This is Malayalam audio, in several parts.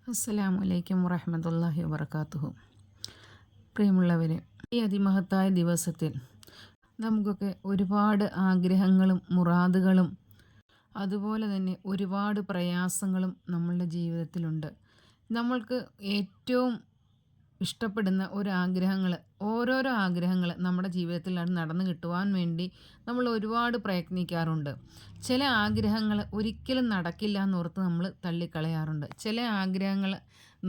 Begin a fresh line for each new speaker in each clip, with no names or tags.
അസ്സലാമു അലൈക്കും വറഹ്മത്തുള്ളാഹി വബറകാതുഹു. പ്രിയമുള്ളവരെ, ഈ അതിമഹത്തായ ദിവസത്തിൽ നമുക്കൊക്കെ ഒരുപാട് ആഗ്രഹങ്ങളും മുറാദുകളും അതുപോലെ തന്നെ ഒരുപാട് പ്രയാസങ്ങളും നമ്മളുടെ ജീവിതത്തിലുണ്ട്. നമ്മൾക്ക് ഏറ്റവും ഇഷ്ടപ്പെടുന്ന ഓരോരോ ആഗ്രഹങ്ങൾ നമ്മുടെ ജീവിതത്തിൽ നടന്നു കിട്ടുവാൻ വേണ്ടി നമ്മൾ ഒരുപാട് പ്രയത്നിക്കാറുണ്ട്. ചില ആഗ്രഹങ്ങൾ ഒരിക്കലും നടക്കില്ല എന്നോർത്ത് നമ്മൾ തള്ളിക്കളയാറുണ്ട്. ചില ആഗ്രഹങ്ങൾ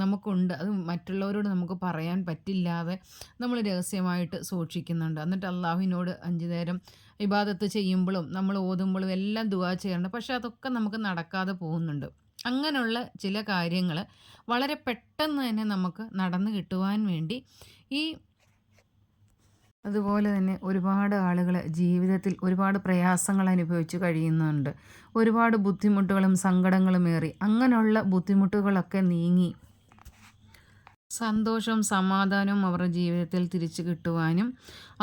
നമുക്കുണ്ട്, അത് മറ്റുള്ളവരോട് നമുക്ക് പറയാൻ പറ്റില്ലാതെ നമ്മൾ രഹസ്യമായിട്ട് സൂക്ഷിക്കുന്നുണ്ട്. എന്നിട്ട് അള്ളാഹുവിനോട് 5 നേരം ഇബാദത്ത് ചെയ്യുമ്പോഴും നമ്മൾ ഓതുമ്പോഴും എല്ലാം ദുആ ചെയ്യാറുണ്ട്. പക്ഷേ അതൊക്കെ നമുക്ക് നടക്കാതെ പോകുന്നുണ്ട്. അങ്ങനെയുള്ള ചില കാര്യങ്ങൾ വളരെ പെട്ടെന്ന് തന്നെ നമുക്ക് നടന്നു കിട്ടുവാൻ വേണ്ടി അതുപോലെ തന്നെ ഒരുപാട് ആളുകൾ ജീവിതത്തിൽ ഒരുപാട് പ്രയാസങ്ങൾ അനുഭവിച്ച് കഴിയുന്നുണ്ട്. ഒരുപാട് ബുദ്ധിമുട്ടുകളും സങ്കടങ്ങളും ഏറി അങ്ങനെയുള്ള ബുദ്ധിമുട്ടുകളൊക്കെ നീങ്ങി സന്തോഷവും സമാധാനവും അവരുടെ ജീവിതത്തിൽ തിരിച്ചു കിട്ടുവാനും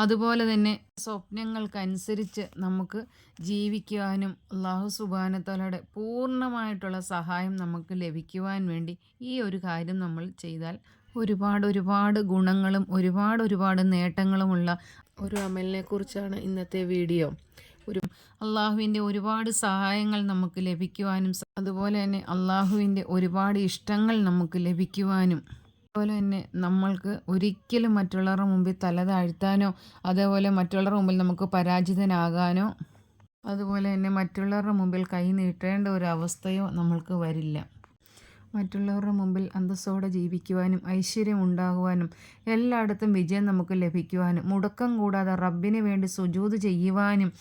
അതുപോലെ തന്നെ സ്വപ്നങ്ങൾക്കനുസരിച്ച് നമുക്ക് ജീവിക്കുവാനും അല്ലാഹു സുബ്ഹാനഹു തആലയുടെ പൂർണ്ണമായിട്ടുള്ള സഹായം നമുക്ക് ലഭിക്കുവാൻ വേണ്ടി ഈ ഒരു കാര്യം നമ്മൾ ചെയ്താൽ ഒരുപാട് ഗുണങ്ങളും ഒരുപാട് നേട്ടങ്ങളുമുള്ള ഒരു അമലിനെ കുറിച്ചാണ് ഇന്നത്തെ വീഡിയോ. അള്ളാഹുവിൻ്റെ ഒരുപാട് സഹായങ്ങൾ നമുക്ക് ലഭിക്കുവാനും അതുപോലെ തന്നെ അള്ളാഹുവിൻ്റെ ഒരുപാട് ഇഷ്ടങ്ങൾ നമുക്ക് ലഭിക്കുവാനും അതുപോലെ തന്നെ നമ്മൾക്ക് ഒരിക്കലും മറ്റുള്ളവരുടെ മുമ്പിൽ തല താഴ്ത്താനോ അതേപോലെ മറ്റുള്ളവരുടെ മുമ്പിൽ നമുക്ക് പരാജിതനാകാനോ അതുപോലെ തന്നെ മറ്റുള്ളവരുടെ മുമ്പിൽ കൈ നീട്ടേണ്ട ഒരു അവസ്ഥയോ നമ്മൾക്ക് വരില്ല. മറ്റുള്ളവരുടെ മുമ്പിൽ അന്തസ്സോടെ ജീവിക്കുവാനും ഐശ്വര്യം ഉണ്ടാകുവാനും എല്ലായിടത്തും വിജയം നമുക്ക് ലഭിക്കുവാനും മുടക്കം കൂടാതെ റബ്ബിന് വേണ്ടി സുജൂദ് ചെയ്യുവാനും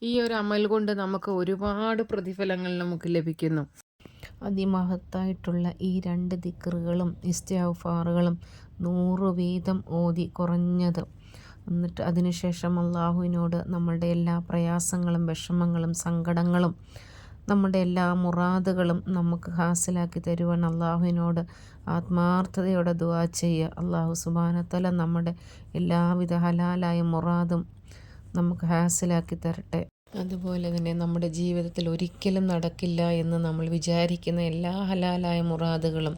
ഈ ഒരു അമൽ കൊണ്ട് നമുക്ക് ഒരുപാട് പ്രതിഫലങ്ങൾ നമുക്ക് ലഭിക്കുന്നു. അതിമഹത്തായിട്ടുള്ള ഈ 2 ദിക്റുകളും ഇസ്തിഗ്ഫാറുകളും 100 വീതം ഓതി കുറഞ്ഞത്, എന്നിട്ട് അതിനുശേഷം അള്ളാഹുവിനോട് നമ്മളുടെ എല്ലാ പ്രയാസങ്ങളും വിഷമങ്ങളും സങ്കടങ്ങളും നമ്മുടെ എല്ലാ മുറാദുകളും നമുക്ക് ഹാസിലാക്കി തരുവാൻ അള്ളാഹുവിനോട് ആത്മാർത്ഥതയോടെ ദുആ ചെയ്യുക. അള്ളാഹു സുബ്ഹാനഹു തആല നമ്മുടെ എല്ലാവിധ ഹലാലായ മുറാദും നമുക്ക് ഹാസിലാക്കി തരട്ടെ. അതുപോലെ തന്നെ നമ്മുടെ ജീവിതത്തിൽ ഒരിക്കലും നടക്കില്ല എന്ന് നമ്മൾ വിചാരിക്കുന്ന എല്ലാ ഹലാലായ മുറാദുകളും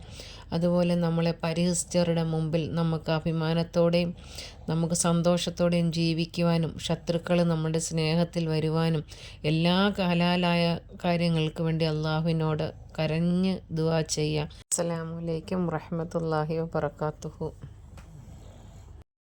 അതുപോലെ നമ്മളെ പരിഹസിച്ചവരുടെ മുമ്പിൽ നമുക്ക് അഭിമാനത്തോടെയും നമുക്ക് സന്തോഷത്തോടെയും ജീവിക്കുവാനും ശത്രുക്കൾ നമ്മുടെ സ്നേഹത്തിൽ വരുവാനും എല്ലാ ഹലാലായ കാര്യങ്ങൾക്ക് വേണ്ടി അള്ളാഹുവിനോട് കരഞ്ഞ് ദുആ ചെയ്യാം. അസ്സലാമു അലൈക്കും വറഹ്മത്തുള്ളാഹി വബറകാതുഹു.